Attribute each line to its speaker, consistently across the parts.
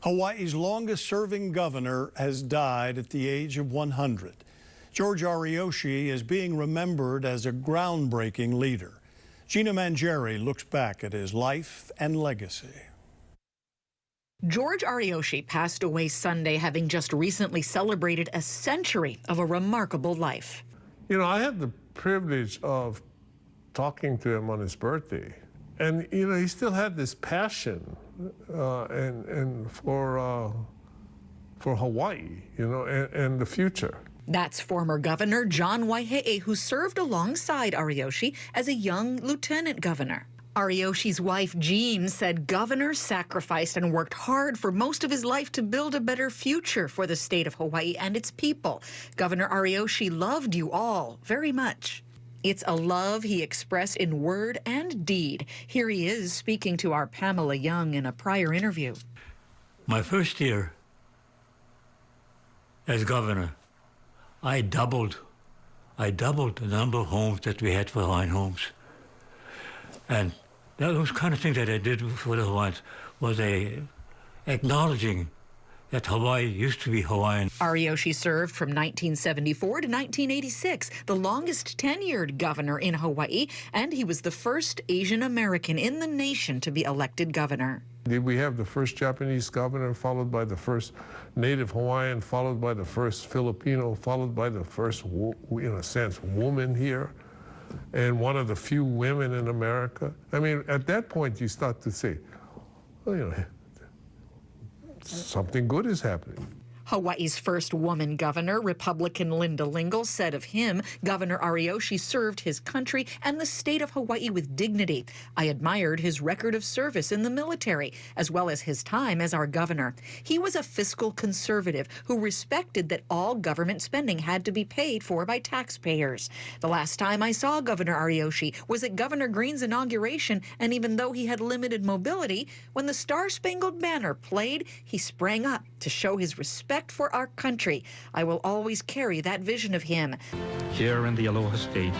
Speaker 1: Hawaii's longest-serving governor has died at the age of 100. George Ariyoshi is being remembered as a groundbreaking leader. Gina Mangieri looks back at his life and legacy.
Speaker 2: George Ariyoshi passed away Sunday, having just recently celebrated a century of a remarkable life.
Speaker 3: You know, I had the privilege of talking to him on his birthday. And, you know, he still had this passion and for Hawaii, you know, and the future.
Speaker 2: That's former Governor John Waihee, who served alongside Ariyoshi as a young lieutenant governor. Ariyoshi's wife, Jean, said Governor sacrificed and worked hard for most of his life to build a better future for the state of Hawaii and its people. Governor Ariyoshi loved you all very much. It's a love he expressed in word and deed. Here he is speaking to our Pamela Young in a prior interview.
Speaker 4: My first year as governor, I doubled the number of homes that we had for Hawaiian homes. And those kind of things that I did for the Hawaiians was acknowledging that Hawaii used to be Hawaiian.
Speaker 2: Ariyoshi served from 1974 to 1986, the longest tenured governor in Hawaii, and he was the first Asian American in the nation to be elected governor.
Speaker 3: We have the first Japanese governor, followed by the first Native Hawaiian, followed by the first Filipino, followed by the first, in a sense, woman here, and one of the few women in America. I mean, at that point, you start to say, well, you know, something good is happening.
Speaker 2: Hawaii's first woman governor, Republican Linda Lingle, said of him, Governor Ariyoshi served his country and the state of Hawaii with dignity. I admired his record of service in the military, as well as his time as our governor. He was a fiscal conservative who respected that all government spending had to be paid for by taxpayers. The last time I saw Governor Ariyoshi was at Governor Green's inauguration, and even though he had limited mobility, when the Star-Spangled Banner played, he sprang up to show his respect for our country. I will always carry that vision of him.
Speaker 5: Here in the Aloha State.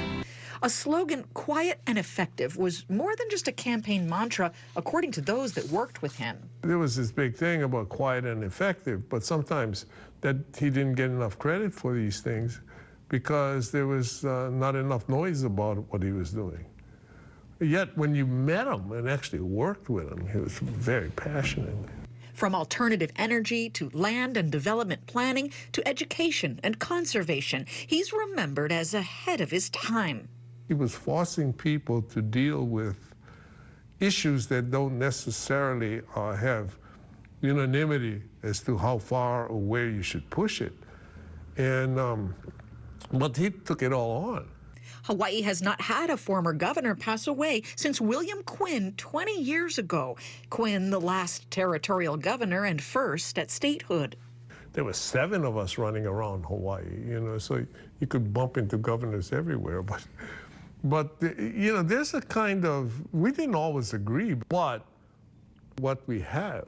Speaker 2: A slogan, quiet and effective, was more than just a campaign mantra, according to those that worked with him.
Speaker 3: There was this big thing about quiet and effective, but sometimes that he didn't get enough credit for these things because there was not enough noise about what he was doing. Yet when you met him and actually worked with him, he was very passionate.
Speaker 2: From alternative energy to land and development planning to education and conservation, he's remembered as ahead of his time.
Speaker 3: He was forcing people to deal with issues that don't necessarily have unanimity as to how far or where you should push it. And but he took it all on.
Speaker 2: Hawaii has not had a former governor pass away since William Quinn 20 years ago. Quinn, the last territorial governor and first at statehood.
Speaker 3: There were 7 of us running around Hawaii, you know, so you could bump into governors everywhere. But you know, there's a kind of, we didn't always agree, but what we have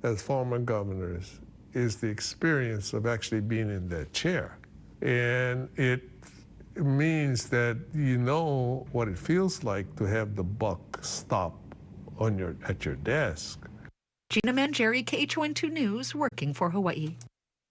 Speaker 3: as former governors is the experience of actually being in that chair. And it means that you know what it feels like to have the buck stop on at your desk.
Speaker 2: Gina Mangieri, KHON2 News, working for Hawaii.